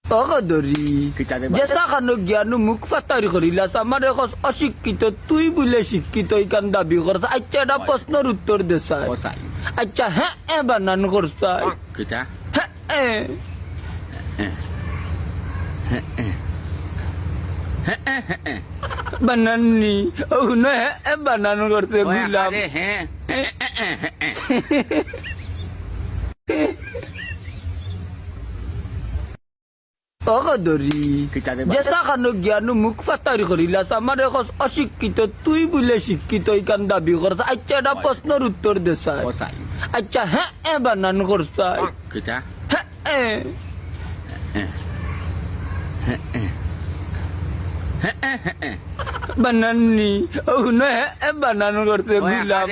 অগদরি যেটা খানো জ্ঞান মুখ ফাতারি করিলাস আমার অশিক্ষিত তুই বলে শিক্ষিত ইকান দাবি করছ আচ্ছা এটা প্রশ্নের উত্তর দেশাই আচ্ছা হ্যাঁ এ বানান করছাই হ্যাঁ বানাননি ওগুলো হ্যাঁ বানান করতে বুঝলাম অগদরি যেটা খানো জ্ঞান মুখ ফাতারি করিলাস আমার অশিক্ষিত তুই বলে শিক্ষিত ইকান দাবি করছ আচ্ছা এটা প্রশ্নের উত্তর দেশাই আচ্ছা হ্যাঁ এ বানান করছাই বানাননি ওগুলো হ্যাঁ বানান করতে বুঝলাম